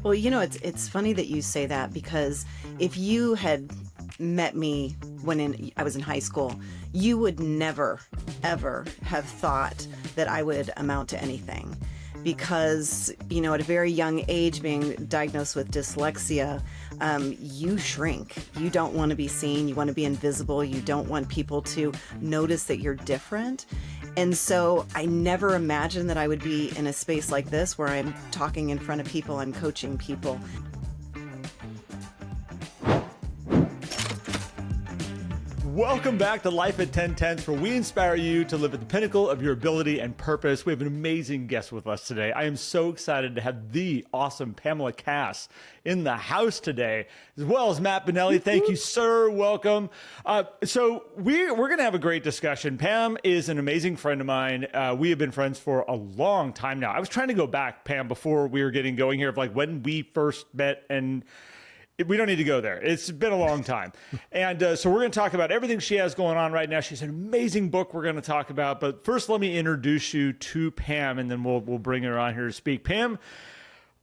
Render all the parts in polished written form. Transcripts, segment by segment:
Well, it's funny that you say that because if you had met me when I was in high school, you would never, ever have thought that I would amount to anything. Because, at a very young age, being diagnosed with dyslexia, you shrink. You don't want to be seen. You want to be invisible. You don't want people to notice that you're different. And so I never imagined that I would be in a space like this where I'm talking in front of people, I'm coaching people. Welcome back to Life at 10 where we inspire you to live at the pinnacle of your ability and purpose. We have an amazing guest with us today. I am so excited to have the awesome Pamela Cass in the house today, as well as Matt Benelli. Thank you, sir. Welcome. So we're going to have a great discussion. Pam is an amazing friend of mine. We have been friends for a long time now. I was trying to go back, Pam, before we were getting going here of like when we first met, and we don't need to go there. It's been a long time. And so we're going to talk about everything she has going on right now. She's an amazing book we're going to talk about. But first, let me introduce you to Pam, and then we'll bring her on here to speak. Pam,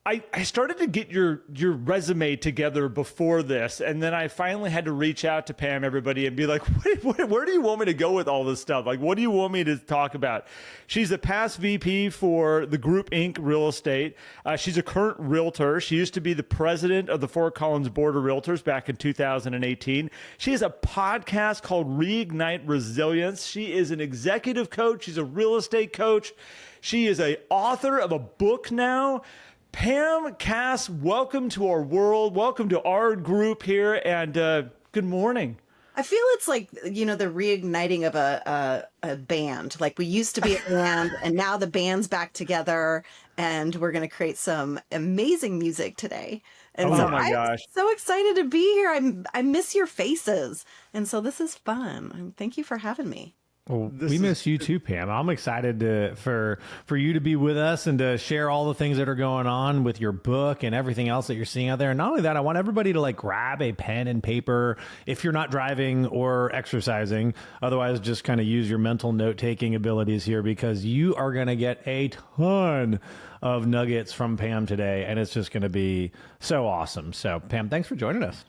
I started to get your resume together before this, and then I finally had to reach out to Pam, everybody, and be like, where do you want me to go with all this stuff? Like, what do you want me to talk about? She's a past VP for the Group Inc. Real Estate. She's a current realtor. She used to be the president of the Fort Collins Board of Realtors back in 2018. She has a podcast called Reignite Resilience. She is an executive coach. She's a real estate coach. She is an author of a book now. Pam Cass, welcome to our world. Welcome to our group here, and good morning. I feel it's like, the reigniting of a band. Like we used to be a band, and now the band's back together, and we're going to create some amazing music today. And so I'm so excited to be here. I miss your faces, and so this is fun. Thank you for having me. Well, we miss you too, Pam. I'm excited for you to be with us and to share all the things that are going on with your book and everything else that you're seeing out there. And not only that, I want everybody to like grab a pen and paper if you're not driving or exercising. Otherwise, just kind of use your mental note-taking abilities here, because you are going to get a ton of nuggets from Pam today, and it's just going to be so awesome. So, Pam, thanks for joining us.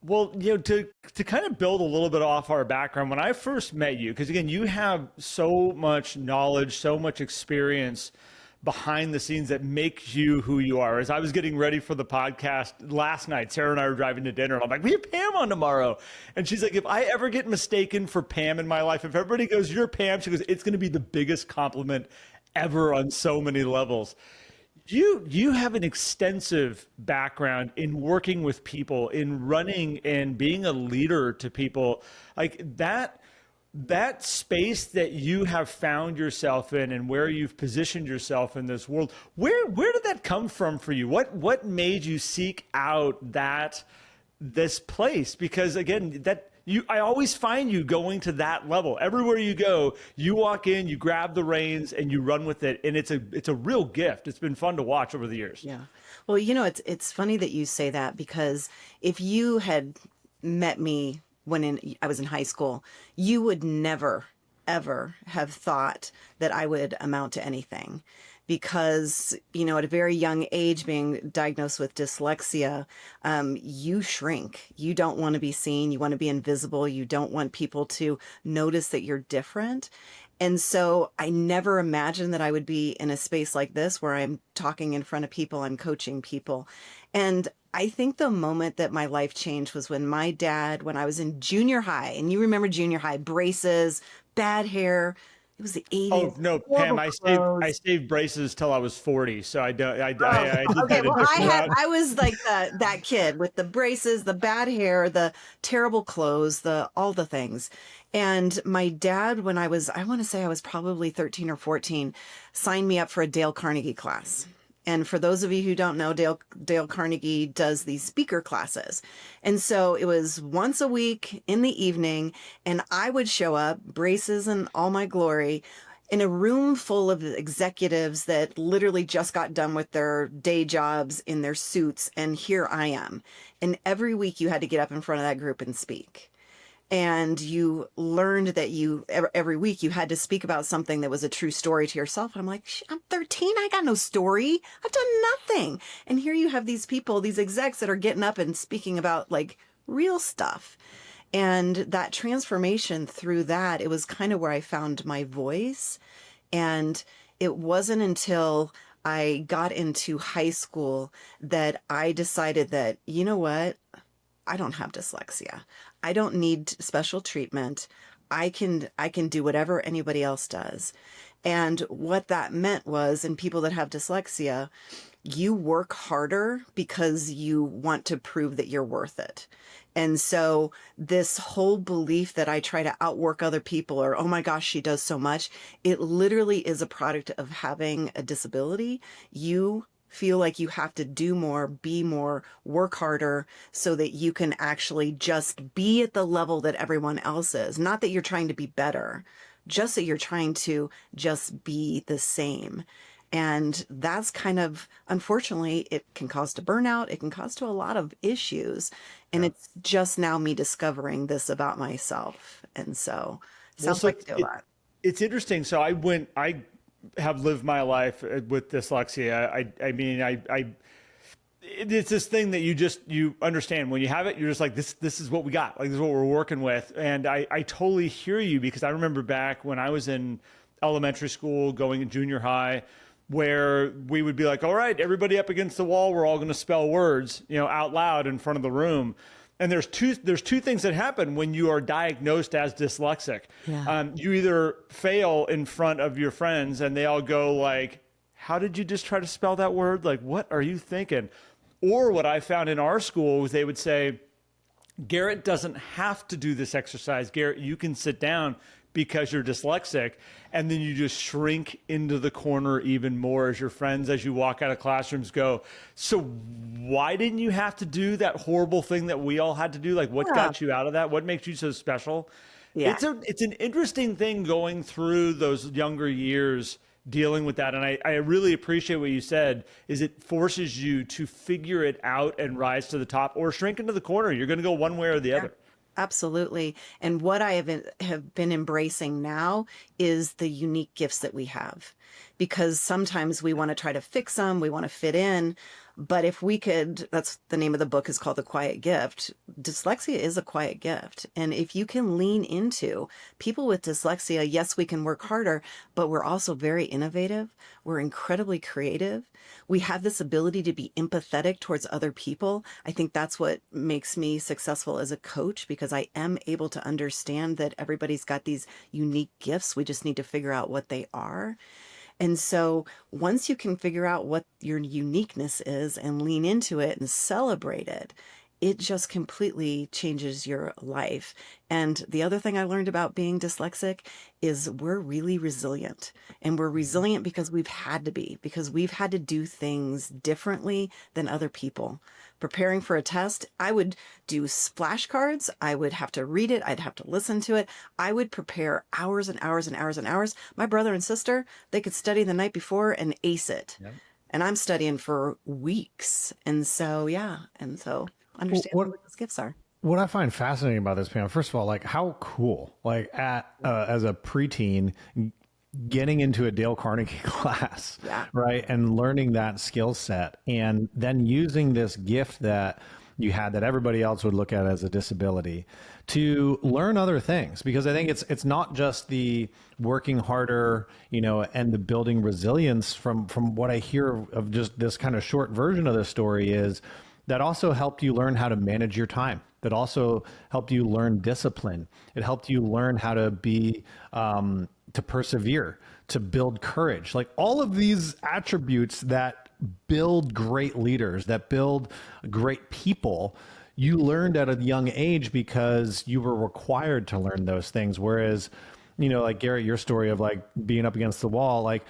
Well, to kind of build a little bit off our background, when I first met you, because again, you have so much knowledge, so much experience behind the scenes that makes you who you are. As I was getting ready for the podcast last night, Sarah and I were driving to dinner, and I'm like, we have Pam on tomorrow. And she's like, if I ever get mistaken for Pam in my life, if everybody goes, you're Pam, she goes, it's going to be the biggest compliment ever on so many levels. You have an extensive background in working with people, in running and being a leader to people. Like that space that you have found yourself in and where you've positioned yourself in this world, where did that come from for you? What made you seek out this place? Because again, I always find you going to that level. Everywhere you go, you walk in, you grab the reins, and you run with it. And it's a real gift. It's been fun to watch over the years. Yeah. Well, it's funny that you say that, because if you had met me when I was in high school, you would never, ever have thought that I would amount to anything. Because, at a very young age, being diagnosed with dyslexia, you shrink. You don't want to be seen. You want to be invisible. You don't want people to notice that you're different. And so I never imagined that I would be in a space like this where I'm talking in front of people, I'm coaching people. And I think the moment that my life changed was when my dad, when I was in junior high, and you remember junior high, braces, bad hair. It was the 80s. Oh no, Pam! I saved braces till I was 40, so I did okay, that. Well, I was like that kid with the braces, the bad hair, the terrible clothes, all the things. And my dad, when I want to say I was probably 13 or 14, signed me up for a Dale Carnegie class. And for those of you who don't know, Dale Carnegie does these speaker classes. And so it was once a week in the evening, and I would show up, braces and all my glory, in a room full of executives that literally just got done with their day jobs in their suits. And here I am. And every week you had to get up in front of that group and speak. and you learned that every week you had to speak about something that was a true story to yourself. And I'm like, I'm 13. I got no story. I've done nothing. And here you have these people, these execs that are getting up and speaking about like real stuff. And that transformation through that, it was kind of where I found my voice. And it wasn't until I got into high school that I decided that, you know what? I don't have dyslexia. I don't need special treatment. I can do whatever anybody else does. And what that meant was, in people that have dyslexia, you work harder because you want to prove that you're worth it. And so this whole belief that I try to outwork other people, or, oh my gosh, she does so much, it literally is a product of having a disability. You feel like you have to do more, be more, work harder so that you can actually just be at the level that everyone else is. Not that you're trying to be better, just that you're trying to just be the same. And that's kind of, unfortunately, it can cause to burnout. It can cause to a lot of issues. And it's just now me discovering this about myself. And so it sounds like I do a lot. It's interesting. So I have lived my life with dyslexia. I mean, it's this thing that you understand when you have it, you're just like, this is what we got. Like, this is what we're working with. And I totally hear you, because I remember back when I was in elementary school, going in junior high, where we would be like, all right, everybody up against the wall, we're all going to spell words, out loud in front of the room. And there's two things that happen when you are diagnosed as dyslexic. Yeah. You either fail in front of your friends and they all go like, how did you just try to spell that word? Like, what are you thinking? Or what I found in our school was they would say, Garrett doesn't have to do this exercise. Garrett, you can sit down because you're dyslexic. And then you just shrink into the corner even more as your friends, as you walk out of classrooms, go, so why didn't you have to do that horrible thing that we all had to do? Like, what got you out of that? What makes you so special? Yeah. It's an interesting thing going through those younger years, dealing with that. And I really appreciate what you said, is it forces you to figure it out and rise to the top, or shrink into the corner. You're going to go one way or the other. Absolutely. And what I have been embracing now is the unique gifts that we have, because sometimes we want to try to fix them, we want to fit in. But if we could, that's the name of the book, is called The Quiet Gift. Dyslexia is a quiet gift. And if you can lean into people with dyslexia, yes, we can work harder, but we're also very innovative. We're incredibly creative. We have this ability to be empathetic towards other people. I think that's what makes me successful as a coach, because I am able to understand that everybody's got these unique gifts. We just need to figure out what they are. And so once you can figure out what your uniqueness is and lean into it and celebrate it, it just completely changes your life. And the other thing I learned about being dyslexic is we're really resilient. And we're resilient because we've had to be, because we've had to do things differently than other people. Preparing for a test, I would do flashcards. I would have to read it. I'd have to listen to it. I would prepare hours and hours and hours and hours. My brother and sister, they could study the night before and ace it. Yep. And I'm studying for weeks. And so, yeah. And so understand what those gifts are. What I find fascinating about this, Pam, first of all, like, how cool, like, as a preteen, getting into a Dale Carnegie class, right, and learning that skill set, and then using this gift that you had that everybody else would look at as a disability to learn other things. Because I think it's not just the working harder, and the building resilience. From what I hear of just this kind of short version of the story, is that also helped you learn how to manage your time. That also helped you learn discipline. It helped you learn how to be, to persevere, to build courage. Like, all of these attributes that build great leaders, that build great people, you learned at a young age because you were required to learn those things. Whereas, like Garrett, your story of like being up against the wall, like,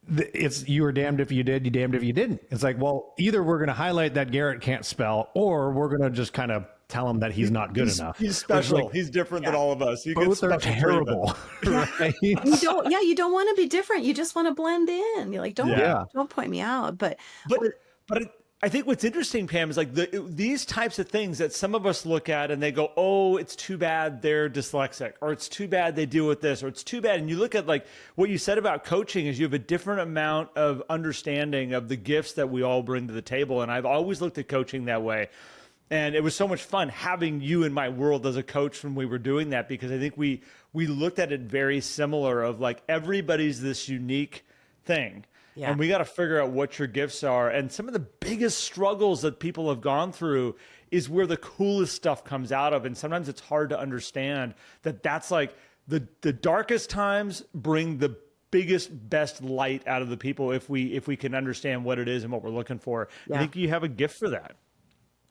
it's, you were damned if you did, you damned if you didn't. It's like, well, either we're going to highlight that Garrett can't spell, or we're going to just kind of tell him that he's not good enough. He's special. Like, he's different than all of us. You both are terrible. Right? You don't want to be different. You just want to blend in. You're like, don't point me out. But I think what's interesting, Pam, is like these types of things that some of us look at and they go, oh, it's too bad they're dyslexic, or it's too bad they deal with this, or it's too bad. And you look at like what you said about coaching is you have a different amount of understanding of the gifts that we all bring to the table. And I've always looked at coaching that way. And it was so much fun having you in my world as a coach when we were doing that, because I think we looked at it very similar of like everybody's this unique thing. Yeah. And we got to figure out what your gifts are. And some of the biggest struggles that people have gone through is where the coolest stuff comes out of. And sometimes it's hard to understand that that's like the darkest times bring the biggest, best light out of the people if we can understand what it is and what we're looking for. Yeah. I think you have a gift for that.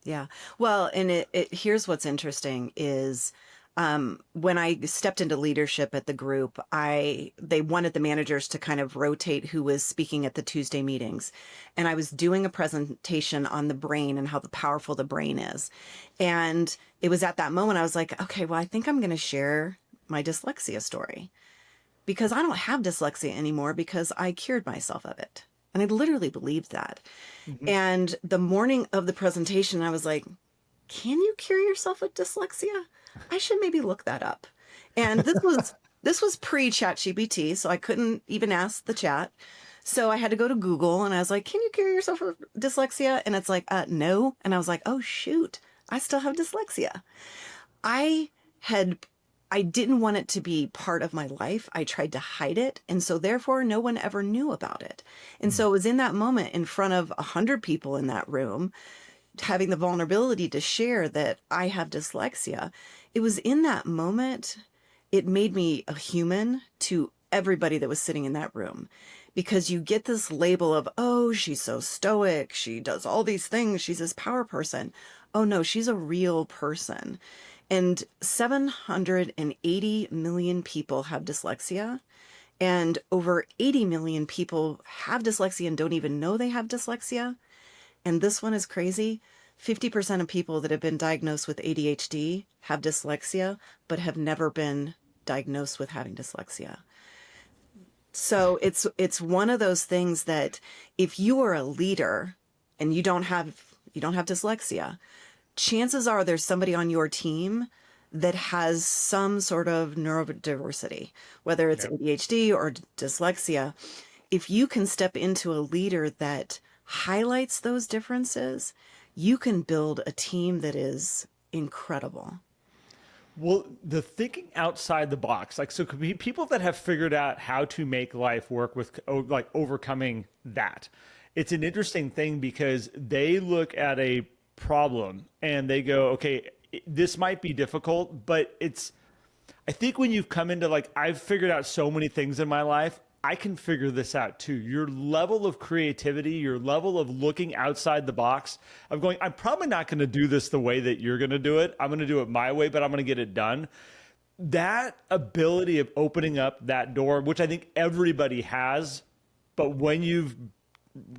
Yeah. Well, and here's what's interesting is when I stepped into leadership at the group, they wanted the managers to kind of rotate who was speaking at the Tuesday meetings. And I was doing a presentation on the brain and how powerful the brain is. And it was at that moment I was like, okay, well, I think I'm going to share my dyslexia story, because I don't have dyslexia anymore because I cured myself of it. And I literally believed that. Mm-hmm. And the morning of the presentation, I was like, can you cure yourself of dyslexia? I should maybe look that up. And this was pre-ChatGPT, so I couldn't even ask the chat. So I had to go to Google and I was like, can you cure yourself of dyslexia? And it's like, no. And I was like, oh, shoot, I still have dyslexia. I didn't want it to be part of my life. I tried to hide it. And so therefore no one ever knew about it. And so it was in that moment in front of 100 people in that room, having the vulnerability to share that I have dyslexia. It was in that moment, it made me a human to everybody that was sitting in that room, because you get this label of, oh, she's so stoic. She does all these things. She's this power person. Oh no, she's a real person. And 780 million people have dyslexia, and over 80 million people have dyslexia and don't even know they have dyslexia. And this one is crazy. 50% of people that have been diagnosed with ADHD have dyslexia, but have never been diagnosed with having dyslexia. So it's one of those things that if you are a leader and you don't have dyslexia, chances are there's somebody on your team that has some sort of neurodiversity, whether it's ADHD or dyslexia. If you can step into a leader that highlights those differences, you can build a team that is incredible. Well, the thinking outside the box, like, so could be people that have figured out how to make life work with like overcoming that. It's an interesting thing because they look at a problem and they go, okay, this might be difficult, but I think when you've come into like, I've figured out so many things in my life, I can figure this out too. Your level of creativity, your level of looking outside the box, of going, I'm probably not going to do this the way that you're going to do it. I'm going to do it my way, but I'm going to get it done. That ability of opening up that door, which I think everybody has, but when you've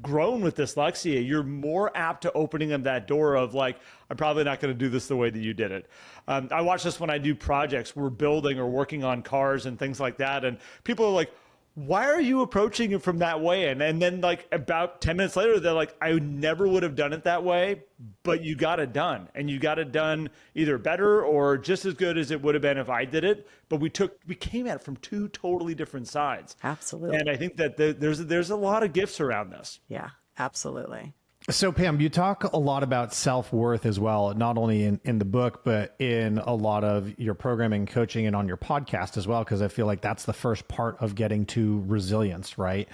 grown with dyslexia, you're more apt to opening up that door of like, I'm probably not going to do this the way that you did it. I watch this when I do projects. We're building or working on cars and things like that. And people are like, why are you approaching it from that way? And then like about 10 minutes later, they're like, I never would have done it that way, but you got it done. And you got it done either better or just as good as it would have been if I did it. But we came at it from two totally different sides. Absolutely. And I think that there's a lot of gifts around this. Yeah, absolutely. So Pam, you talk a lot about self-worth as well, not only in the book, but in a lot of your programming, coaching, and on your podcast as well, because I feel like that's the first part of getting to resilience, right?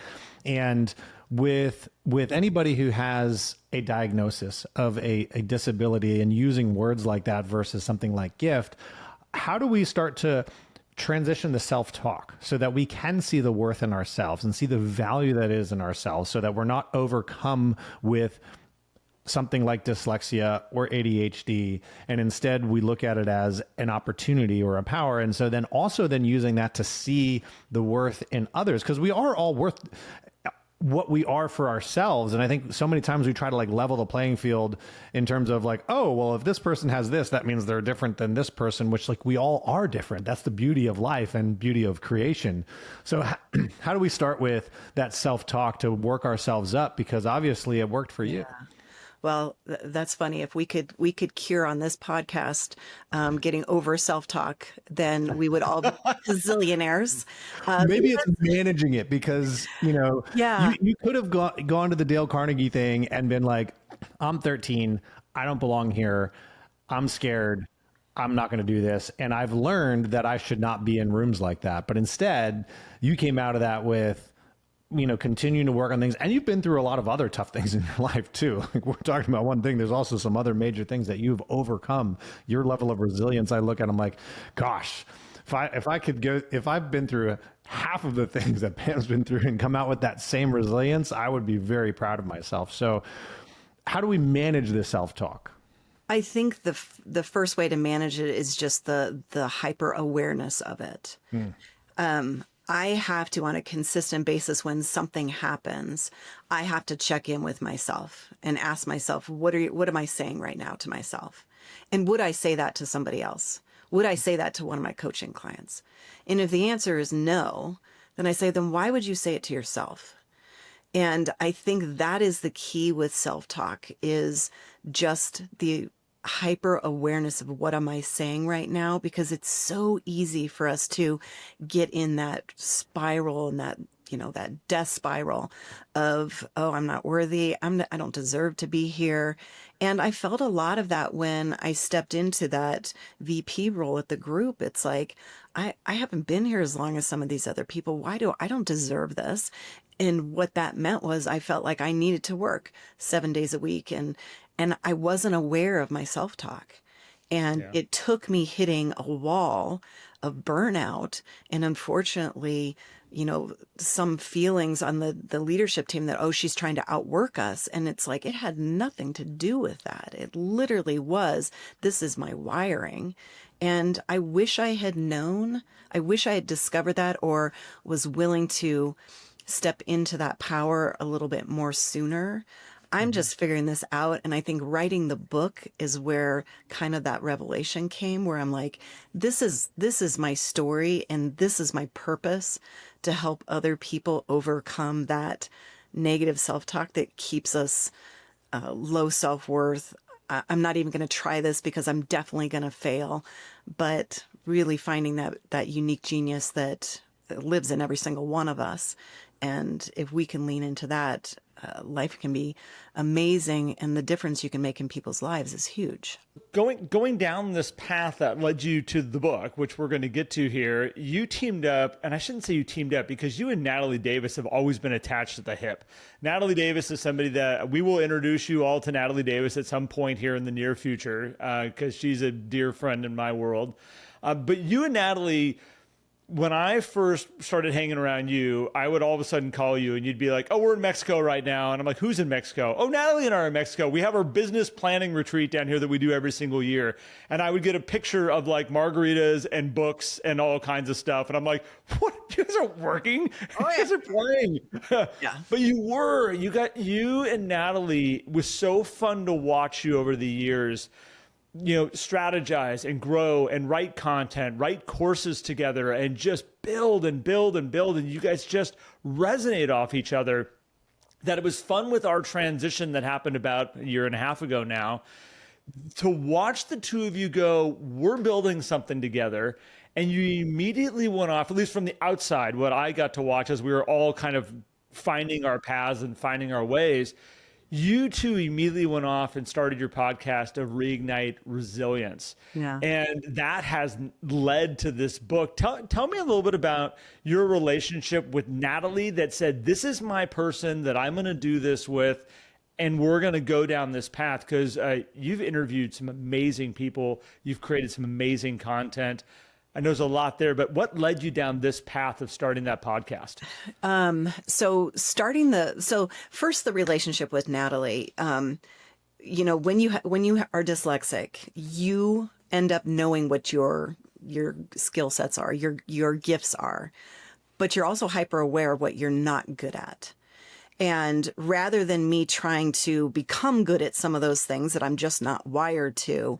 And with anybody who has a diagnosis of a disability and using words like that versus something like gift, how do we start to transition the self-talk so that we can see the worth in ourselves and see the value that is in ourselves, so that we're not overcome with something like dyslexia or ADHD, and instead we look at it as an opportunity or a power. And so then also then using that to see the worth in others, because we are all worth what we are for ourselves. And I think so many times we try to like level the playing field in terms of like, oh, well, if this person has this, that means they're different than this person, which like we all are different. That's the beauty of life and beauty of creation. So how do we start with that self-talk to work ourselves up? Because obviously it worked for you. Yeah. Well, that's funny. If we could cure on this podcast getting over self-talk, then we would all be gazillionaires. Maybe it's managing it because, Yeah. you could have gone to the Dale Carnegie thing and been like, I'm 13. I don't belong here. I'm scared. I'm not going to do this. And I've learned that I should not be in rooms like that. But instead, you came out of that with, continuing to work on things. And you've been through a lot of other tough things in your life too. Like, we're talking about one thing. There's also some other major things that you've overcome. Your level of resilience, I look at, I'm like, gosh, if I've been through half of the things that Pam's been through and come out with that same resilience, I would be very proud of myself. So how do we manage this self-talk? I think the first way to manage it is just the hyper awareness of it. I have to, on a consistent basis, when something happens, I have to check in with myself and ask myself, what am I saying right now to myself? And would I say that to somebody else? Would I say that to one of my coaching clients? And if the answer is no, then I say, then why would you say it to yourself? And I think that is the key with self-talk, is just the hyper awareness of what am I saying right now, because it's so easy for us to get in that spiral and that that death spiral of, oh, I'm not worthy, I don't deserve to be here. And I felt a lot of that when I stepped into that VP role at the group. It's like, I haven't been here as long as some of these other people. I don't deserve this? And what that meant was I felt like I needed to work 7 days a week, and I wasn't aware of my self-talk. And it took me hitting a wall of burnout. And unfortunately, some feelings on the leadership team that, oh, she's trying to outwork us. And it's like, it had nothing to do with that. It literally was, this is my wiring. And I wish I had known, I wish I had discovered that, or was willing to step into that power a little bit more sooner. I'm just figuring this out. And I think writing the book is where kind of that revelation came, where I'm like, this is my story, and this is my purpose, to help other people overcome that negative self-talk that keeps us low self-worth. I'm not even going to try this because I'm definitely going to fail, but really finding that unique genius that lives in every single one of us. And if we can lean into that, life can be amazing, and the difference you can make in people's lives is huge. Going down this path that led you to the book, which we're going to get to here, you teamed up, and I shouldn't say you teamed up, because you and Natalie Davis have always been attached at the hip. Natalie Davis is somebody that we will introduce you all to. Natalie Davis at some point here in the near future, because she's a dear friend in my world. But you and Natalie, when I first started hanging around you, I would all of a sudden call you and you'd be like, oh, we're in Mexico right now. And I'm like, who's in Mexico? Oh, Natalie and I are in Mexico. We have our business planning retreat down here that we do every single year. And I would get a picture of like margaritas and books and all kinds of stuff. And I'm like, what? You guys are working? Oh, yeah. You guys are playing. Yeah. But you and Natalie, it was so fun to watch you over the years, strategize and grow and write content, write courses together, and just build and build and build. And you guys just resonate off each other. That it was fun with our transition that happened about a year and a half ago now, to watch the two of you go, we're building something together. And you immediately went off, at least from the outside, what I got to watch as we were all kind of finding our paths and finding our ways. You two immediately went off and started your podcast of Reignite Resilience. Yeah. And that has led to this book. Tell me a little bit about your relationship with Natalie that said, this is my person that I'm going to do this with, and we're going to go down this path, because you've interviewed some amazing people. You've created some amazing content. I know there's a lot there, but what led you down this path of starting that podcast? So first, the relationship with Natalie. When you are dyslexic, you end up knowing what your skill sets are, your gifts are, but you're also hyper aware of what you're not good at. And rather than me trying to become good at some of those things that I'm just not wired to,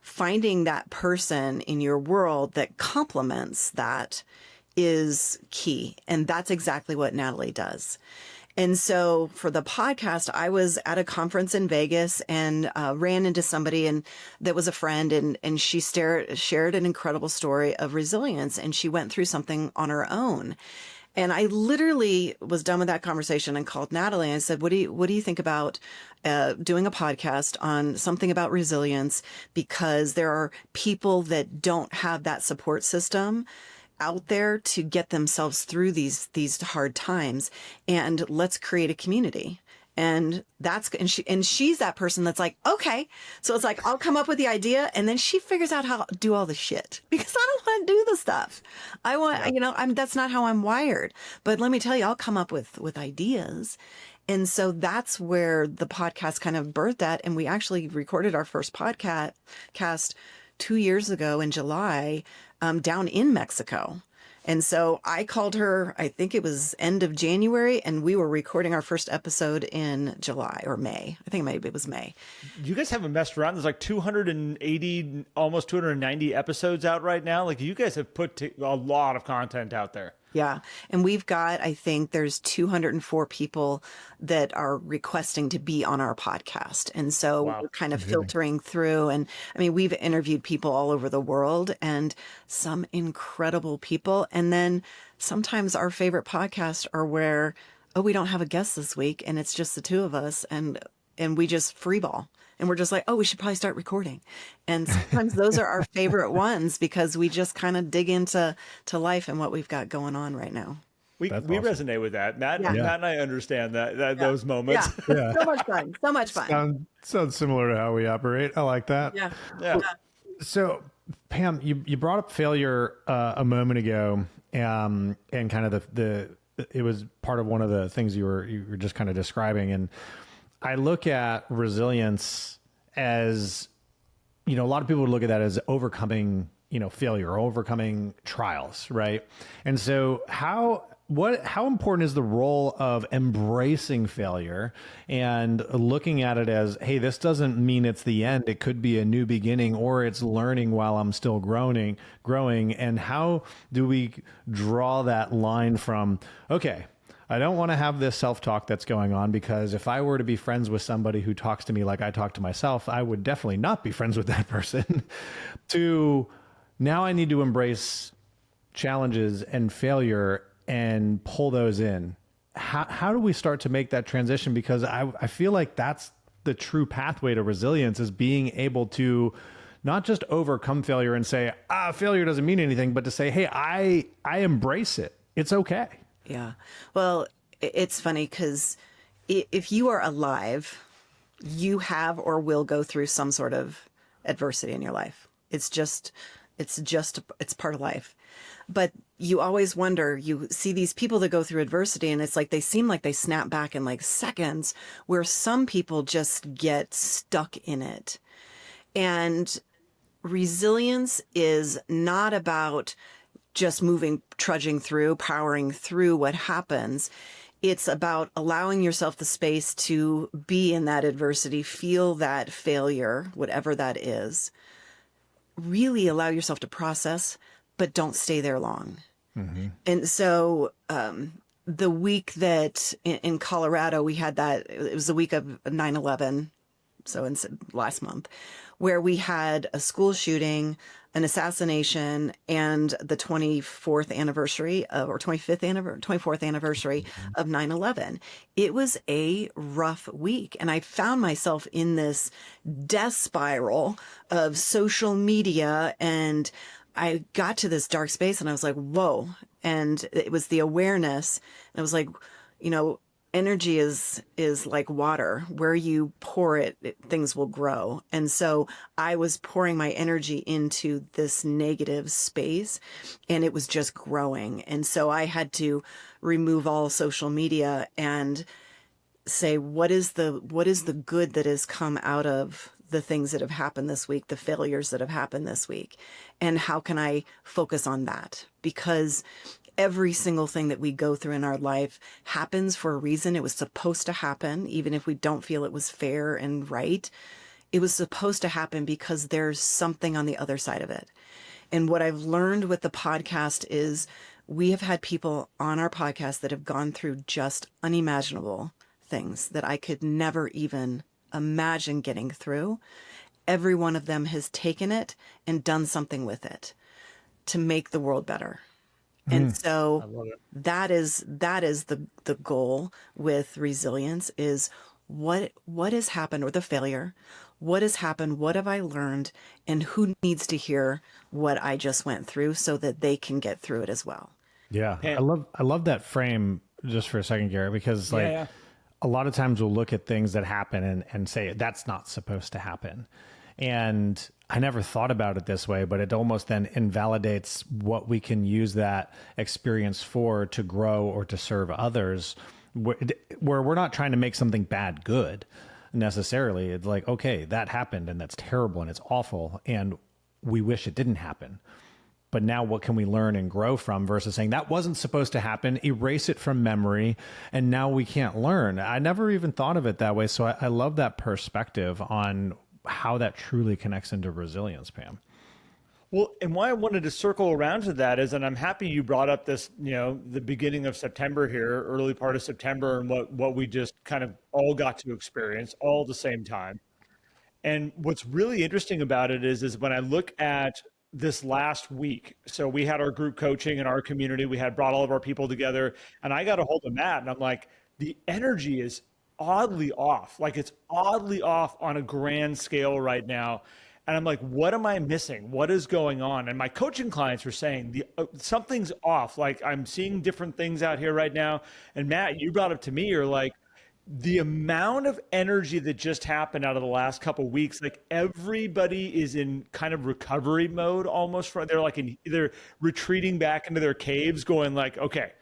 finding that person in your world that complements that is key. And that's exactly what Natalie does. And so for the podcast, I was at a conference in Vegas and ran into somebody and that was a friend, and she shared an incredible story of resilience, and she went through something on her own. And I literally was done with that conversation and called Natalie and I said, what do you think about doing a podcast on something about resilience? Because there are people that don't have that support system out there to get themselves through these hard times, and let's create a community. And she's that person that's like, okay. So it's like, I'll come up with the idea and then she figures out how to do all the shit because I don't want to do the stuff. I want, that's not how I'm wired. But let me tell you, I'll come up with ideas. And so that's where the podcast kind of birthed that. And we actually recorded our first podcast 2 years ago in July, down in Mexico. And so I called her, I think it was end of January, and we were recording our first episode in July or May. I think maybe it was May. You guys haven't messed around. There's like 280, almost 290 episodes out right now. Like you guys have put a lot of content out there. Yeah. And we've got, I think there's 204 people that are requesting to be on our podcast. And so we're kind of filtering through. And I mean, we've interviewed people all over the world and some incredible people. And then sometimes our favorite podcasts are where, oh, we don't have a guest this week and it's just the two of us. And we just freeball. And we're just like, oh, we should probably start recording. And sometimes those are our favorite ones because we just kind of dig into life and what we've got going on right now. We awesome. resonate with that. Matt and I understand those moments. Yeah. So much fun. So much fun. Sounds similar to how we operate. I like that. Yeah. So Pam, you brought up failure a moment ago, and kind of it was part of one of the things you were just kind of describing. And I look at resilience as, a lot of people would look at that as overcoming, failure, or overcoming trials, right? And so how important is the role of embracing failure and looking at it as, hey, this doesn't mean it's the end. It could be a new beginning, or it's learning while I'm still growing. And how do we draw that line from, okay, I don't want to have this self-talk that's going on, because if I were to be friends with somebody who talks to me like I talk to myself, I would definitely not be friends with that person. To now I need to embrace challenges and failure and pull those in. How do we start to make that transition? Because I feel like that's the true pathway to resilience, is being able to not just overcome failure and say, failure doesn't mean anything, but to say, hey, I embrace it. It's okay. Yeah. Well, it's funny because if you are alive, you have or will go through some sort of adversity in your life. It's part of life. But you always wonder, you see these people that go through adversity and it's like they seem like they snap back in like seconds, where some people just get stuck in it. And resilience is not about just trudging through, powering through what happens. It's about allowing yourself the space to be in that adversity, feel that failure, whatever that is. Really allow yourself to process, but don't stay there long. Mm-hmm. And so the week that in Colorado, we had it was the week of 9/11, so last month, where we had a school shooting, an assassination, and the 24th anniversary or 24th anniversary of 9/11. It was a rough week. And I found myself in this death spiral of social media, and I got to this dark space and I was like, whoa. And it was the awareness. And I was like, energy is like water. Where you pour it, things will grow. And so I was pouring my energy into this negative space, and it was just growing. And so I had to remove all social media and say, what is the good that has come out of the things that have happened this week, the failures that have happened this week, and how can I focus on that? Because every single thing that we go through in our life happens for a reason. It was supposed to happen, even if we don't feel it was fair and right. It was supposed to happen because there's something on the other side of it. And what I've learned with the podcast is we have had people on our podcast that have gone through just unimaginable things that I could never even imagine getting through. Every one of them has taken it and done something with it to make the world better. And I so love it. that is the goal with resilience is what has happened, or the failure, what has happened, what have I learned, and who needs to hear what I just went through so that they can get through it as well. Yeah. Pam- I love that frame just for a second, Garrett, because Yeah, like yeah. a lot of times we'll look at things that happen and say that's not supposed to happen. And I never thought about it this way, but it almost then invalidates what we can use that experience for to grow or to serve others, where we're not trying to make something bad good necessarily. It's like, okay, that happened and that's terrible and it's awful and we wish it didn't happen. But now what can we learn and grow from versus saying that wasn't supposed to happen, erase it from memory, and now we can't learn. I never even thought of it that way. So I love that perspective on how that truly connects into resilience, Pam. Well, and why I wanted to circle around to that is, and I'm happy you brought up this, the beginning of September here, early part of September, and what we just kind of all got to experience all at the same time. And what's really interesting about it is when I look at this last week, so we had our group coaching in our community, we had brought all of our people together, and I got a hold of Matt, and I'm like, the energy is oddly off. Like it's oddly off on a grand scale right now. And I'm like, what am I missing? What is going on? And my coaching clients are saying something's off. Like I'm seeing different things out here right now. And Matt, you brought up to me, you're like, the amount of energy that just happened out of the last couple of weeks, like everybody is in kind of recovery mode almost. They're like they're retreating back into their caves going like, okay,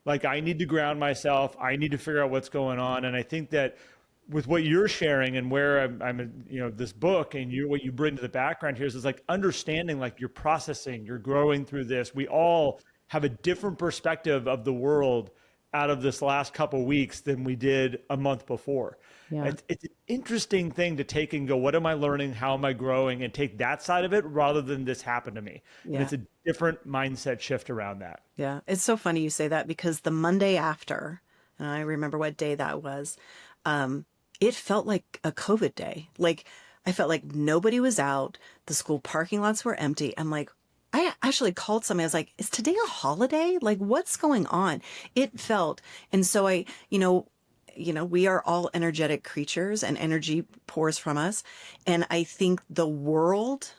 like I need to ground myself. I need to figure out what's going on. And I think that with what you're sharing and where I'm this book and what you bring to the background here is like understanding, like you're processing, you're growing through this. We all have a different perspective of the world out of this last couple of weeks than we did a month before. Yeah. It's an interesting thing to take and go, what am I learning? How am I growing? And take that side of it rather than this happened to me. Yeah. And it's a different mindset shift around that. Yeah. It's so funny you say that because the Monday after, and I remember what day that was, it felt like a COVID day. Like I felt like nobody was out. The school parking lots were empty. I'm like, I actually called somebody. I was like, is today a holiday? Like what's going on? It felt. And so we are all energetic creatures and energy pours from us. And I think the world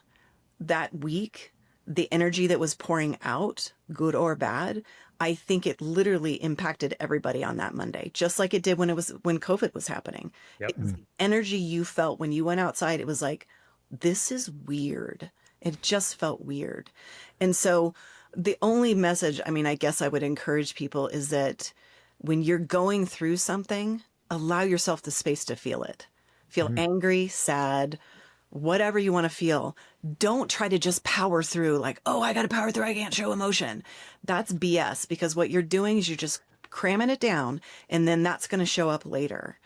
that week, the energy that was pouring out, good or bad, I think it literally impacted everybody on that Monday, just like it did when COVID was happening. Yep. It was the energy you felt when you went outside. It was like, this is weird. It just felt weird. And so the only message, I mean, I guess I would encourage people is that when you're going through something, allow yourself the space to feel it. Feel angry, sad, whatever you want to feel. Don't try to just power through like, oh, I got to power through. I can't show emotion. That's BS because what you're doing is you're just cramming it down and then that's going to show up later.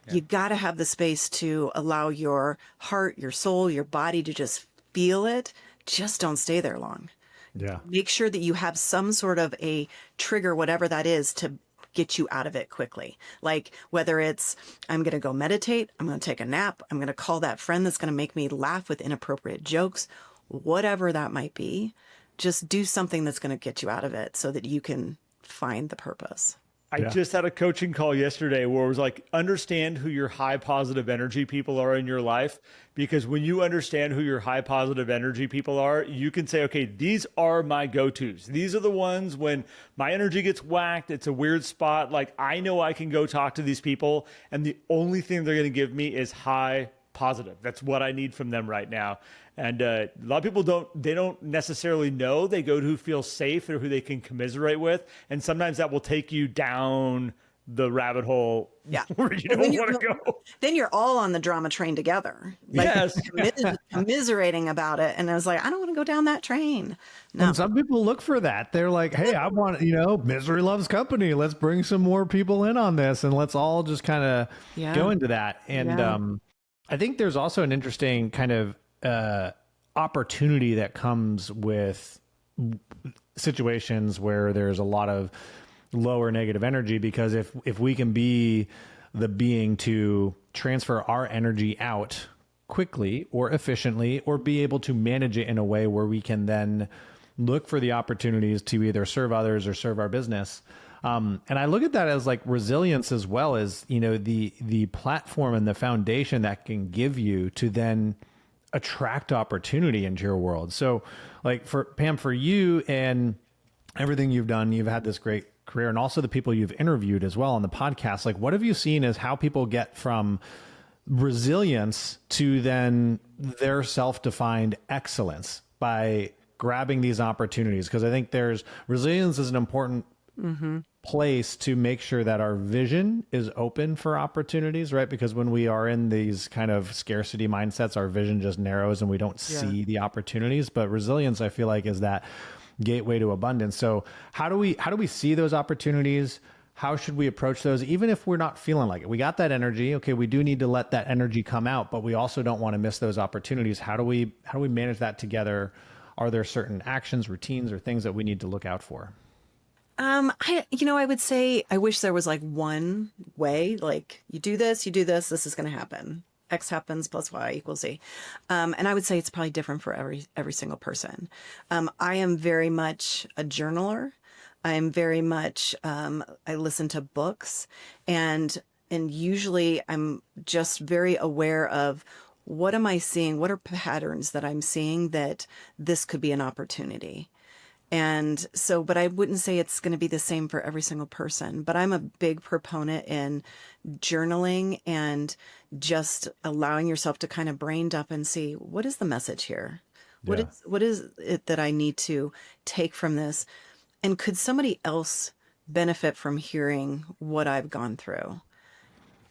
Yeah. You got to have the space to allow your heart, your soul, your body to just feel it. Just don't stay there long. Yeah. Make sure that you have some sort of a trigger, whatever that is, to get you out of it quickly. Like whether it's, I'm going to go meditate, I'm going to take a nap, I'm going to call that friend that's going to make me laugh with inappropriate jokes, whatever that might be, just do something that's going to get you out of it so that you can find the purpose. I just had a coaching call yesterday where it was like, understand who your high positive energy people are in your life. Because when you understand who your high positive energy people are, you can say, okay, these are my go-tos. These are the ones when my energy gets whacked, it's a weird spot. Like I know I can go talk to these people and the only thing they're going to give me is high positive. That's what I need from them right now. And a lot of people don't necessarily know. They go to who feels safe or who they can commiserate with. And sometimes that will take you down the rabbit hole where you don't want to go. Then you're all on the drama train together. Like, yes. Commiserating about it. And I was like, I don't want to go down that train. No. And some people look for that. They're like, hey, I want, misery loves company. Let's bring some more people in on this and let's all just kind of go into that. And I think there's also an interesting kind of opportunity that comes with situations where there's a lot of lower negative energy, because if we can be the being to transfer our energy out quickly or efficiently, or be able to manage it in a way where we can then look for the opportunities to either serve others or serve our business. And I look at that as like resilience, as well as, the platform and the foundation that can give you to then attract opportunity into your world. So like for Pam, for you and everything you've done, you've had this great career, and also the people you've interviewed as well on the podcast. Like, what have you seen as how people get from resilience to then their self-defined excellence by grabbing these opportunities? Because I think there's resilience is an important place to make sure that our vision is open for opportunities, right? Because when we are in these kind of scarcity mindsets, our vision just narrows and we don't see the opportunities. But resilience, I feel like, is that gateway to abundance. So how do we see those opportunities? How should we approach those? Even if we're not feeling like it, we got that energy. Okay. We do need to let that energy come out, but we also don't want to miss those opportunities. How do we manage that together? Are there certain actions, routines, or things that we need to look out for? I would say I wish there was like one way, like you do this, this is going to happen. X happens plus Y equals Z. And I would say it's probably different for every single person. I am very much a journaler. I'm very much, I listen to books, and usually I'm just very aware of what am I seeing? What are patterns that I'm seeing that this could be an opportunity? And so, but I wouldn't say it's going to be the same for every single person, but I'm a big proponent in journaling and just allowing yourself to kind of brain dump and see, what is the message here? Yeah. What is it that I need to take from this? And could somebody else benefit from hearing what I've gone through?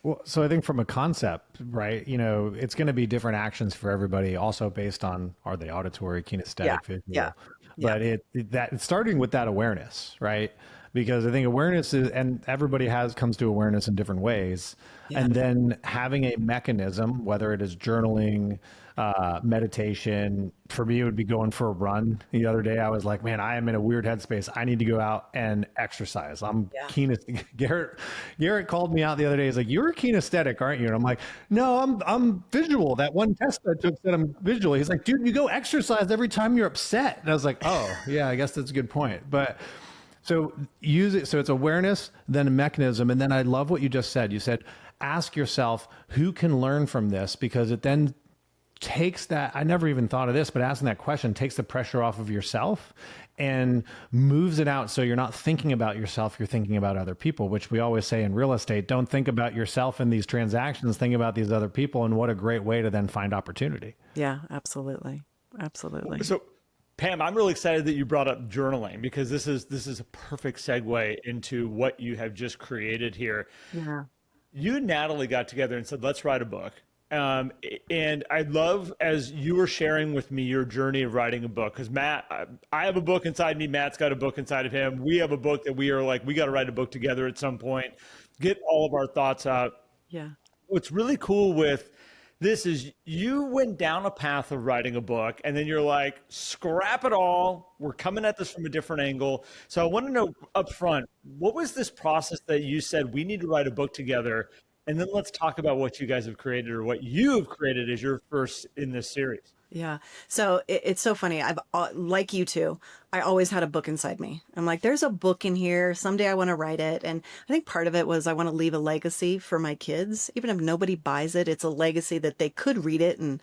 Well, so I think from a concept, right, it's going to be different actions for everybody, also based on, are they auditory, kinesthetic, visual? Yeah. But it's starting with that awareness, right? Because I think awareness is, and everybody comes to awareness in different ways. Yeah. And then having a mechanism, whether it is journaling, meditation. For me, it would be going for a run. The other day, I was like, man, I am in a weird headspace. I need to go out and exercise. I'm Garrett called me out the other day. He's like, you're kinesthetic, aren't you? And I'm like, no, I'm visual. That one test I took said I'm visual. He's like, dude, you go exercise every time you're upset. And I was like, oh yeah, I guess that's a good point. But so use it. So it's awareness, then a mechanism. And then I love what you just said. You said, ask yourself who can learn from this, because it then takes that, I never even thought of this, but asking that question takes the pressure off of yourself and moves it out. So you're not thinking about yourself, you're thinking about other people, which we always say in real estate, don't think about yourself in these transactions, think about these other people. And what a great way to then find opportunity. Yeah, absolutely. Absolutely. So Pam, I'm really excited that you brought up journaling, because this is a perfect segue into what you have just created here. Yeah. You and Natalie got together and said, let's write a book. And I love, as you were sharing with me your journey of writing a book, because Matt, I have a book inside me. Matt's got a book inside of him. We have a book that we are like, we got to write a book together at some point, get all of our thoughts out. Yeah. What's really cool with this is you went down a path of writing a book, and then you're like, scrap it all. We're coming at this from a different angle. So I want to know up front, what was this process that you said we need to write a book together? And then let's talk about what you guys have created, or what you have created as your first in this series. Yeah. So it's so funny. I've, like you two, I always had a book inside me. I'm like, there's a book in here. Someday I want to write it. And I think part of it was I want to leave a legacy for my kids. Even if nobody buys it, it's a legacy that they could read it and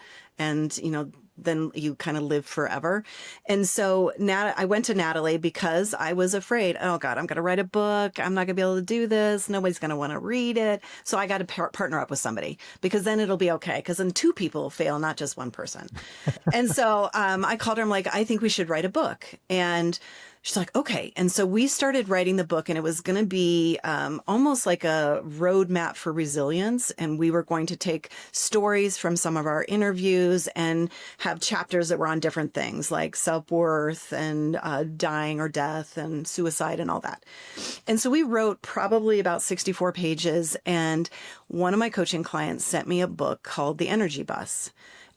then you kind of live forever. And so I went to Natalie because I was afraid, oh God, I'm going to write a book. I'm not going to be able to do this. Nobody's going to want to read it. So I got to partner up with somebody, because then it'll be okay. Because then two people fail, not just one person. And so I called her. I'm like, I think we should write a book. And she's like, okay. And so we started writing the book, and it was going to be almost like a roadmap for resilience. And we were going to take stories from some of our interviews and have chapters that were on different things like self-worth and dying or death and suicide and all that. And so we wrote probably about 64 pages. And one of my coaching clients sent me a book called The Energy Bus.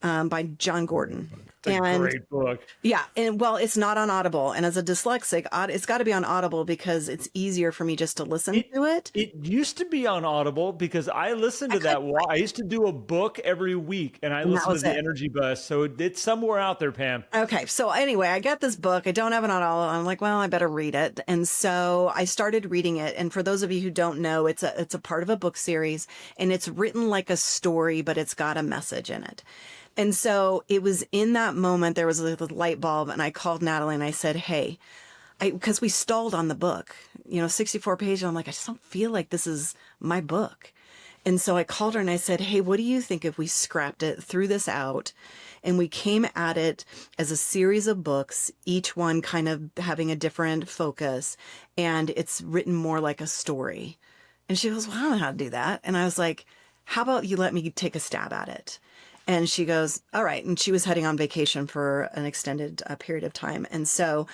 by John Gordon. It's a great book. Yeah, and well, it's not on Audible, and as a dyslexic, it's got to be on Audible because it's easier for me just to listen to it. It used to be on Audible because I listened to that. I used to do a book every week, and I listened to the Energy Bus. So it's somewhere out there, Pam. Okay, so anyway, I got this book. I don't have it on Audible. I'm like, well, I better read it, and so I started reading it. And for those of you who don't know, it's a part of a book series, and it's written like a story, but it's got a message in it. And so it was in that moment, there was a light bulb, and I called Natalie and I said, hey, because we stalled on the book, 64 pages. I'm like, I just don't feel like this is my book. And so I called her and I said, hey, what do you think if we scrapped it, threw this out, and we came at it as a series of books, each one kind of having a different focus, and it's written more like a story. And she goes, well, I don't know how to do that. And I was like, how about you let me take a stab at it? And she goes, all right. And she was heading on vacation for an extended period of time. And so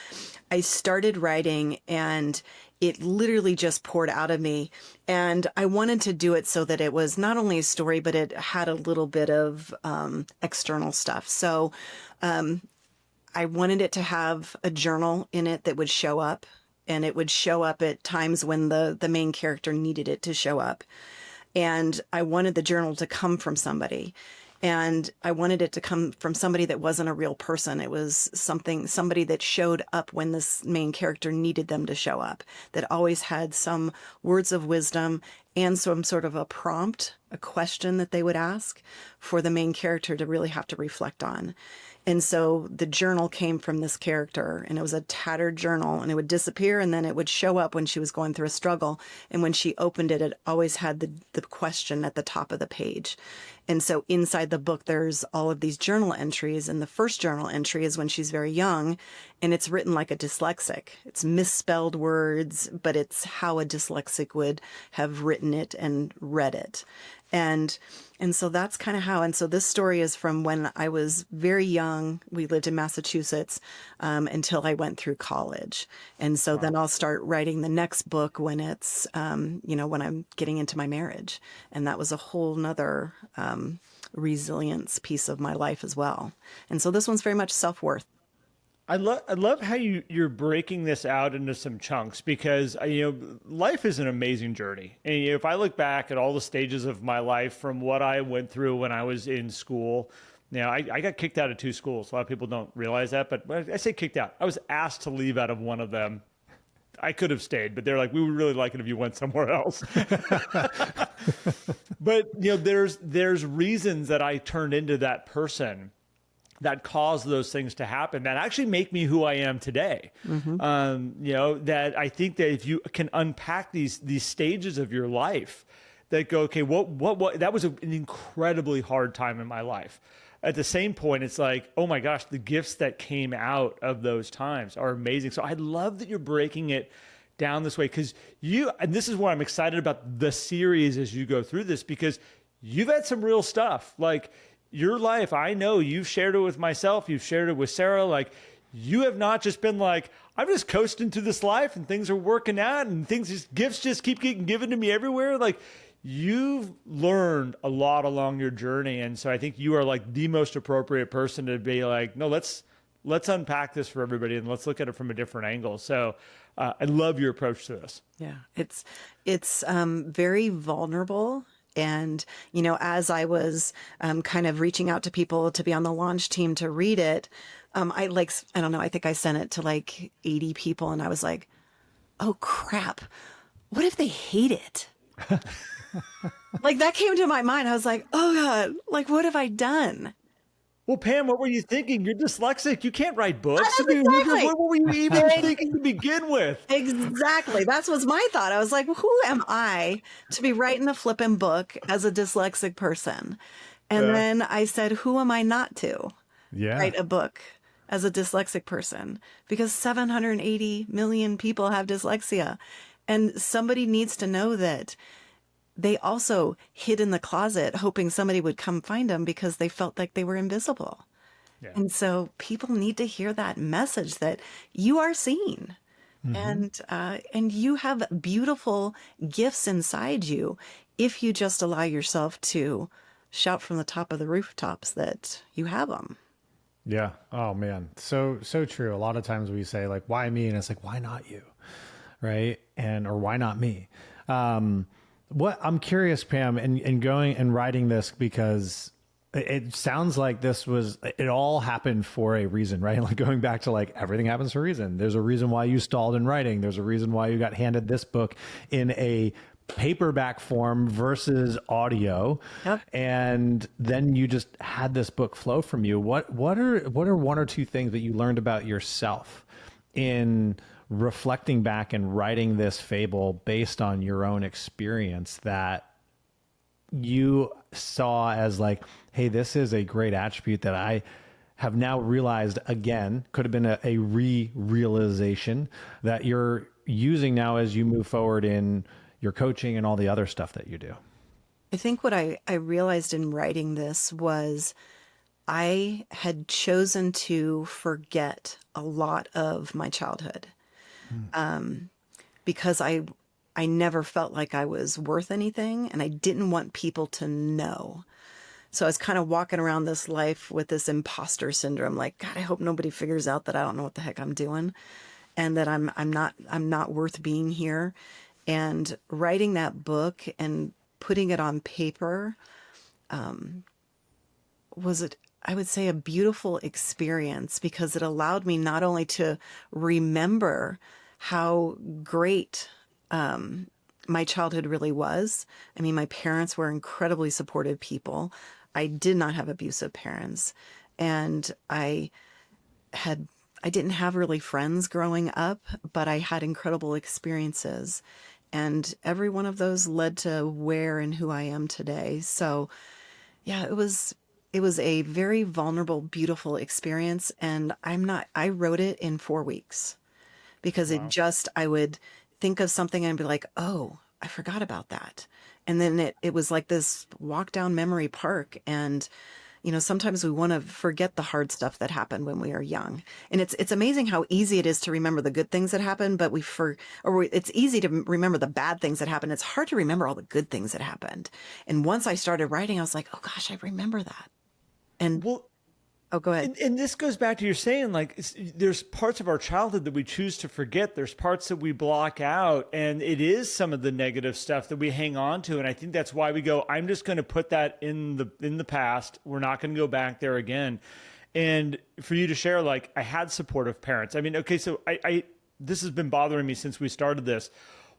I started writing, and it literally just poured out of me. And I wanted to do it so that it was not only a story, but it had a little bit of external stuff. So I wanted it to have a journal in it that would show up, and it would show up at times when the main character needed it to show up. And I wanted the journal to come from somebody. And I wanted it to come from somebody that wasn't a real person. It was somebody that showed up when this main character needed them to show up, that always had some words of wisdom and some sort of a prompt, a question that they would ask for the main character to really have to reflect on. And so the journal came from this character, and it was a tattered journal, and it would disappear, and then it would show up when she was going through a struggle. And when she opened it, it always had the question at the top of the page. And so inside the book, there's all of these journal entries. And the first journal entry is when she's very young, and it's written like a dyslexic. It's misspelled words, but it's how a dyslexic would have written it and read it. And so that's kind of how. And so this story is from when I was very young. We lived in Massachusetts until I went through college. And so then I'll start writing the next book when it's, when I'm getting into my marriage. And that was a whole nother resilience piece of my life as well. And so this one's very much self-worth. I love how you're breaking this out into some chunks, because life is an amazing journey. And if I look back at all the stages of my life, from what I went through when I was in school, I got kicked out of 2 schools. A lot of people don't realize that, but when I say kicked out, I was asked to leave out of one of them. I could have stayed, but they're like, we would really like it if you went somewhere else. But there's reasons that I turned into that person that caused those things to happen that actually make me who I am today. Mm-hmm. That I think that if you can unpack these stages of your life, that go, okay, what that was an incredibly hard time in my life. At the same point, it's like, oh my gosh, the gifts that came out of those times are amazing. So I love that you're breaking it down this way, because and this is why I'm excited about the series as you go through this, because you've had some real stuff. Like, your life, I know you've shared it with myself, you've shared it with Sarah. Like, you have not just been like, I'm just coasting through this life and things are working out and gifts just keep getting given to me everywhere. Like, you've learned a lot along your journey. And so I think you are like the most appropriate person to be like, no, let's unpack this for everybody and let's look at it from a different angle. So I love your approach to this. Yeah, it's very vulnerable. And, as I was kind of reaching out to people to be on the launch team to read it, I don't know, I think I sent it to like 80 people, and I was like, oh crap, what if they hate it? Like, that came to my mind. I was like, oh God, like, what have I done? Well, Pam, what were you thinking? You're dyslexic. You can't write books. Exactly. What were you even thinking to begin with? Exactly. That was my thought. I was like, who am I to be writing a flippin' book as a dyslexic person? And then I said, who am I not to write a book as a dyslexic person? Because 780 million people have dyslexia. And somebody needs to know that they also hid in the closet hoping somebody would come find them because they felt like they were invisible. Yeah. And so people need to hear that message that you are seen. Mm-hmm. And you have beautiful gifts inside you if you just allow yourself to shout from the top of the rooftops that you have them. Yeah. Oh man. So true. A lot of times we say like, why me? And it's like, why not you? Right. Or why not me? What I'm curious, Pam, and going and writing this, because it sounds like it all happened for a reason, right? Like going back to like everything happens for a reason. There's a reason why you stalled in writing. There's a reason why you got handed this book in a paperback form versus audio. Yep. And then you just had this book flow from you. What are one or two things that you learned about yourself in reflecting back and writing this fable based on your own experience that you saw as like, hey, this is a great attribute that I have now realized again, could have been a realization that you're using now as you move forward in your coaching and all the other stuff that you do? I think what I realized in writing this was I had chosen to forget a lot of my childhood because I never felt like I was worth anything, and I didn't want people to know. So I was kind of walking around this life with this imposter syndrome, like, God, I hope nobody figures out that I don't know what the heck I'm doing, and that I'm not worth being here. And writing that book and putting it on paper was I would say a beautiful experience, because it allowed me not only to remember how great my childhood really was. I mean, my parents were incredibly supportive people. I did not have abusive parents, and I didn't have really friends growing up, but I had incredible experiences, and every one of those led to where and who I am today. So yeah, it was a very vulnerable, beautiful experience. And I wrote it in 4 weeks, because I would think of something and be like, oh, I forgot about that. And then it was like this walk down memory park. And, sometimes we want to forget the hard stuff that happened when we are young. And it's amazing how easy it is to remember the good things that happened, but it's easy to remember the bad things that happened. It's hard to remember all the good things that happened. And once I started writing, I was like, oh gosh, I remember that. And Well, oh, go ahead. and this goes back to your saying, like, there's parts of our childhood that we choose to forget. There's parts that we block out, and it is some of the negative stuff that we hang on to. And I think that's why we go, I'm just going to put that in the past. We're not going to go back there again. And for you to share, like, I had supportive parents. I mean, okay, so I this has been bothering me since we started this.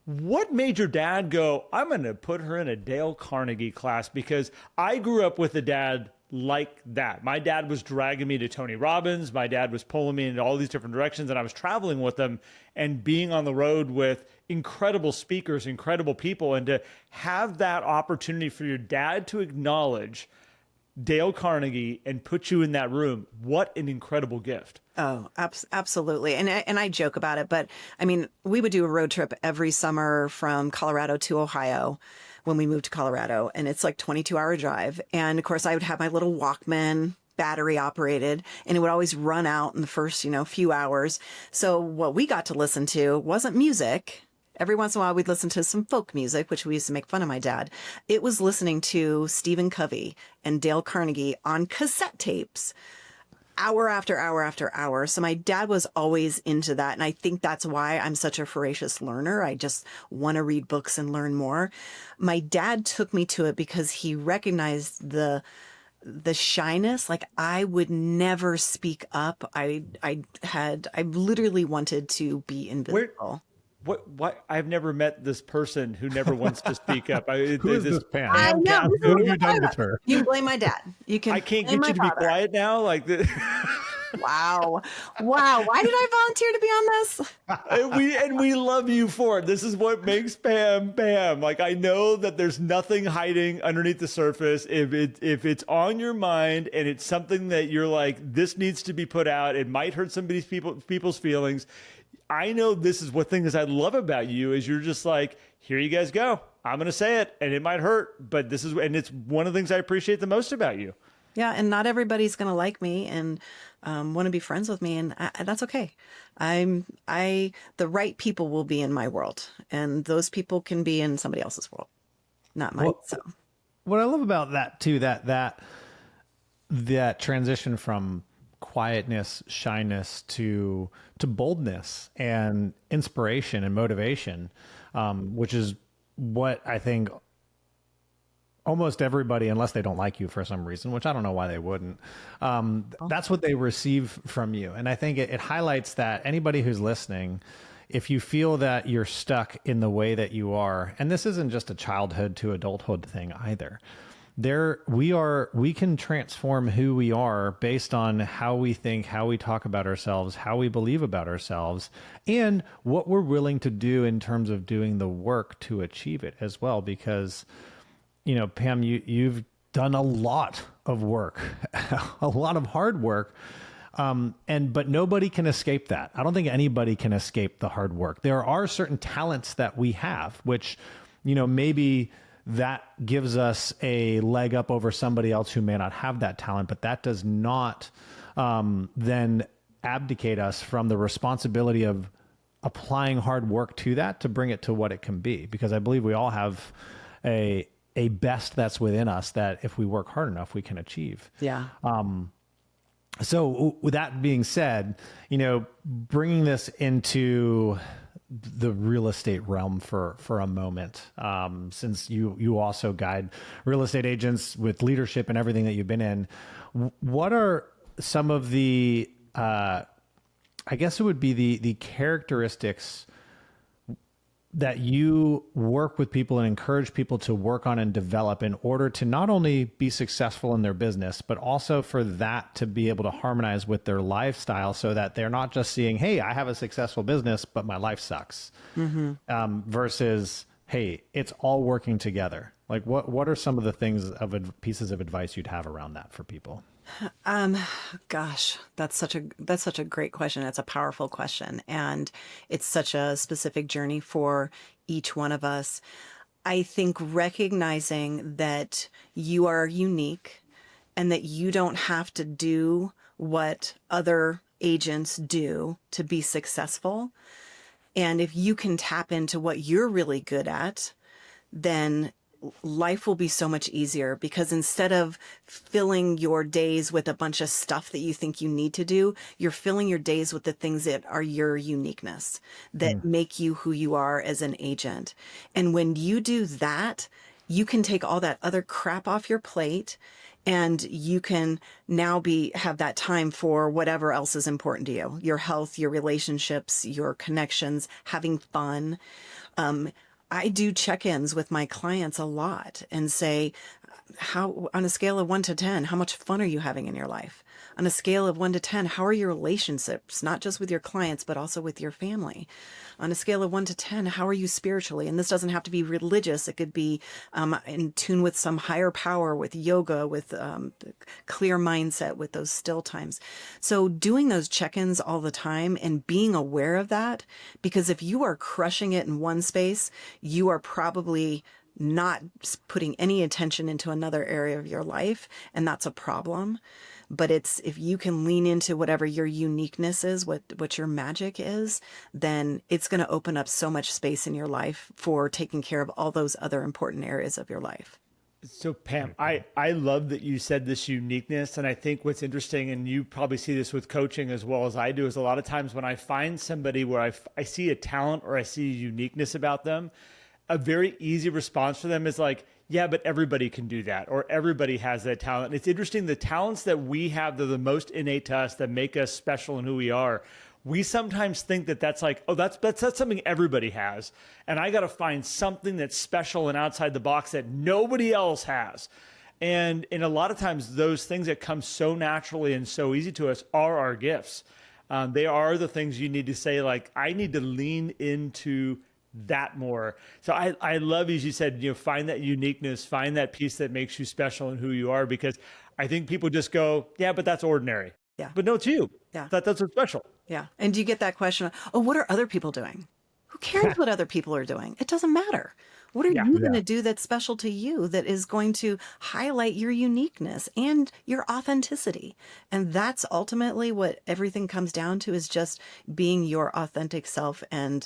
What made your dad go, I'm going to put her in a Dale Carnegie class? Because I grew up with a dad like that. My dad was dragging me to Tony Robbins. My dad was pulling me into all these different directions, and I was traveling with them and being on the road with incredible speakers, incredible people. And to have that opportunity for your dad to acknowledge Dale Carnegie and put you in that room, what an incredible gift. Oh, absolutely. And I joke about it, but I mean, we would do a road trip every summer from Colorado to Ohio when we moved to Colorado, and it's like 22-hour drive. And of course I would have my little Walkman, battery operated, and it would always run out in the first, few hours. So what we got to listen to wasn't music. Every once in a while we'd listen to some folk music, which we used to make fun of my dad. It was listening to Stephen Covey and Dale Carnegie on cassette tapes, hour after hour after hour. So my dad was always into that. And I think that's why I'm such a voracious learner. I just want to read books and learn more. My dad took me to it because he recognized the shyness. Like, I would never speak up. I literally wanted to be invisible. What? I've never met this person who never wants to speak up. Who is this Pam? I know. What have you done with her? You can blame my dad. You can. I can't blame get you my to be father. quiet now. Like, Wow. Why did I volunteer to be on this? we love you for it. This is what makes Pam Pam. Like, I know that there's nothing hiding underneath the surface. If it's on your mind and it's something that you're like, this needs to be put out, it might hurt people's feelings. I know this is what things I love about you is you're just like, here you guys go. I'm going to say it, and it might hurt, but it's one of the things I appreciate the most about you. Yeah, and not everybody's going to like me and want to be friends with me, and that's okay. The right people will be in my world, and those people can be in somebody else's world, not mine. Well, So what I love about that too, that transition from quietness, shyness to boldness and inspiration and motivation, which is what I think almost everybody, unless they don't like you for some reason, which I don't know why they wouldn't, that's what they receive from you. And I think it highlights that anybody who's listening, if you feel that you're stuck in the way that you are, and this isn't just a childhood to adulthood thing either, we can transform who we are based on how we think, how we talk about ourselves, how we believe about ourselves, and what we're willing to do in terms of doing the work to achieve it as well. Because, you know, Pam, you've done a lot of work, a lot of hard work. But nobody can escape that. I don't think anybody can escape the hard work. There are certain talents that we have, which, you know, maybe that gives us a leg up over somebody else who may not have that talent, but that does not then abdicate us from the responsibility of applying hard work to that to bring it to what it can be. Because I believe we all have a best that's within us that if we work hard enough, we can achieve. Yeah. So with that being said, you know, bringing this into the real estate realm for a moment, since you also guide real estate agents with leadership and everything that you've been in, what are some of the, I guess it would be the characteristics that you work with people and encourage people to work on and develop in order to not only be successful in their business, but also for that to be able to harmonize with their lifestyle so that they're not just seeing, hey, I have a successful business, but my life sucks, versus, hey, it's all working together. Like what are some of the things pieces of advice you'd have around that for people? Gosh, that's such a great question. It's a powerful question, and it's such a specific journey for each one of us. I think recognizing that you are unique and that you don't have to do what other agents do to be successful. And if you can tap into what you're really good at, then life will be so much easier, because instead of filling your days with a bunch of stuff that you think you need to do, you're filling your days with the things that are your uniqueness, that make you who you are as an agent. And when you do that, you can take all that other crap off your plate, and you can now have that time for whatever else is important to you, your health, your relationships, your connections, having fun. I do check-ins with my clients a lot and say, how, on a scale of 1 to 10, how much fun are you having in your life? On a scale of 1 to 10, how are your relationships, not just with your clients, but also with your family? On a scale of 1 to 10, how are you spiritually? And this doesn't have to be religious. It could be in tune with some higher power, with yoga, with clear mindset, with those still times. So doing those check-ins all the time and being aware of that, because if you are crushing it in one space, you are probably not putting any attention into another area of your life, and that's a problem. But it's, if you can lean into whatever your uniqueness is, what your magic is, then it's going to open up so much space in your life for taking care of all those other important areas of your life. So Pam, I love that you said this uniqueness. And I think what's interesting, and you probably see this with coaching as well as I do, is a lot of times when I find somebody where I see a talent or I see a uniqueness about them, a very easy response for them is like, yeah, but everybody can do that, or everybody has that talent. And it's interesting, the talents that we have, they're the most innate to us, that make us special in who we are. We sometimes think that that's like, oh, that's something everybody has. And I got to find something that's special and outside the box that nobody else has. And a lot of times those things that come so naturally and so easy to us are our gifts. They are the things you need to say, like, I need to lean into that more. So I love, as you said, find that uniqueness, find that piece that makes you special in who you are, because I think people just go, yeah, but that's ordinary. Yeah. But no, it's you. Yeah. That's what's special. Yeah. And do you get that question? Oh, what are other people doing? Who cares what other people are doing? It doesn't matter. What are you going to do that's special to you, that is going to highlight your uniqueness and your authenticity? And that's ultimately what everything comes down to, is just being your authentic self and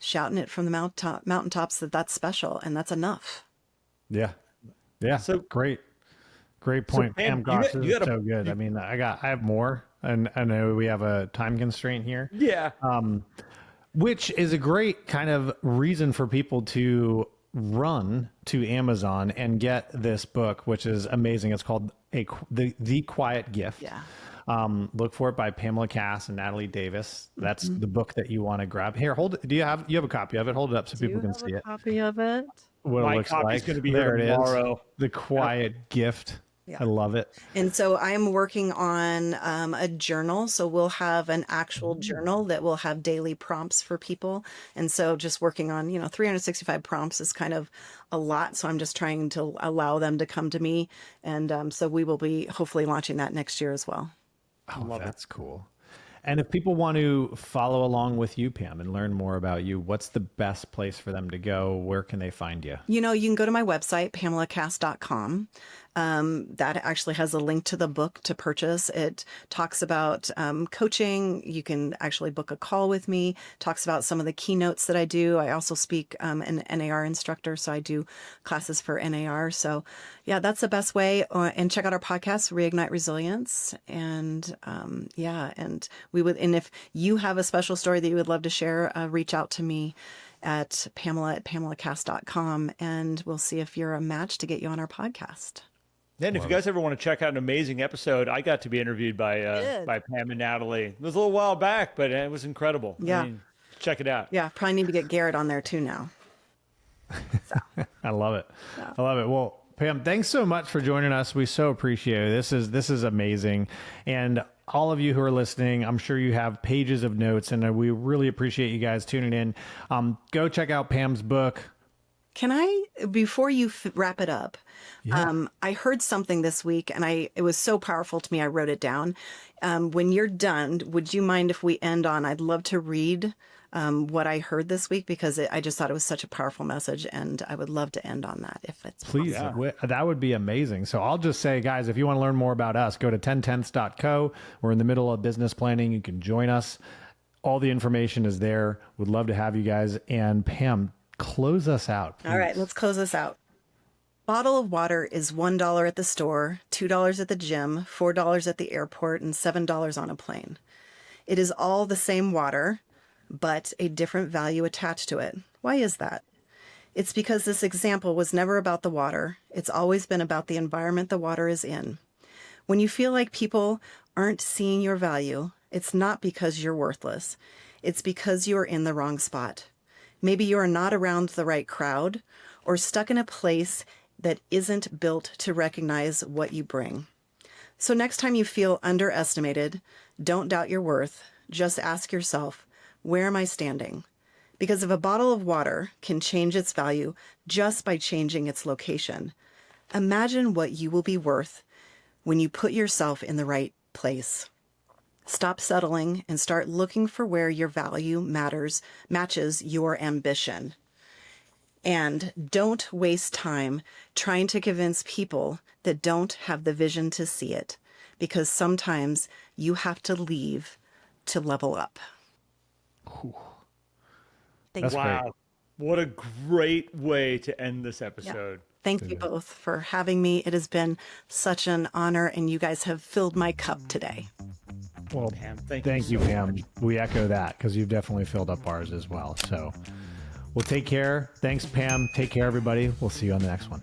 shouting it from the mountaintops that that's special, and that's enough. Yeah. Yeah. So Great point, Pam, Pam. Gosh, you this is got a so good. I mean, I have more, and I know we have a time constraint here. yeah. Which is a great kind of reason for people to run to Amazon and get this book, which is amazing. It's called the Quiet Gift. Yeah. Look for it by Pamela Cass and Natalie Davis. That's the book that you want to grab. Here, hold it. You have a copy of it? Hold it up so people can see it. Copy of it. What My it looks copy's like. gonna be there here it is. tomorrow. The Quiet Gift. Yeah. I love it. And so I'm working on a journal. So we'll have an actual journal that will have daily prompts for people. And so just working on, 365 prompts is kind of a lot. So I'm just trying to allow them to come to me. And so we will be hopefully launching that next year as well. Oh, that's cool. And if people want to follow along with you, Pam, and learn more about you, what's the best place for them to go? Where can they find you? You can go to my website, pamelacast.com. That actually has a link to the book to purchase. It talks about coaching. You can actually book a call with me, talks about some of the keynotes that I do. I also speak an NAR instructor, so I do classes for NAR. So yeah, that's the best way. And check out our podcast, Reignite Resilience. And and if you have a special story that you would love to share, reach out to me at pamelacast.com, and we'll see if you're a match to get you on our podcast. Then if you guys ever want to check out an amazing episode, I got to be interviewed by Pam and Natalie. It was a little while back, but it was incredible. Yeah. I mean, check it out. Yeah, probably need to get Garrett on there too now. I love it. Yeah. I love it. Well, Pam, thanks so much for joining us. We so appreciate it. This is amazing. And all of you who are listening, I'm sure you have pages of notes, and we really appreciate you guys tuning in. Go check out Pam's book. Can I, before you wrap it up, I heard something this week, and it was so powerful to me, I wrote it down. When you're done, would you mind if we end on, I'd love to read what I heard this week, because I just thought it was such a powerful message, and I would love to end on that if it's Please, possible. That would be amazing. So I'll just say, guys, if you want to learn more about us, go to 10tenths.co. We're in the middle of business planning. You can join us. All the information is there. Would love to have you guys. And Pam, close us out, please. All right, let's close this out. Bottle of water is $1 at the store, $2 at the gym, $4 at the airport, and $7 on a plane. It is all the same water, but a different value attached to it. Why is that? It's because this example was never about the water. It's always been about the environment the water is in. When you feel like people aren't seeing your value, it's not because you're worthless. It's because you are in the wrong spot. Maybe you are not around the right crowd, or stuck in a place that isn't built to recognize what you bring. So next time you feel underestimated, don't doubt your worth. Just ask yourself, where am I standing? Because if a bottle of water can change its value just by changing its location, imagine what you will be worth when you put yourself in the right place. Stop settling and start looking for where your value matches your ambition. And don't waste time trying to convince people that don't have the vision to see it, because sometimes you have to leave to level up. That's wow. great. What a great way to end this episode. Thank you both for having me. It has been such an honor, and you guys have filled my cup today. Well, Pam, thank you, Pam. We echo that, because you've definitely filled up ours as well. So we'll take care. Thanks, Pam. Take care, everybody. We'll see you on the next one.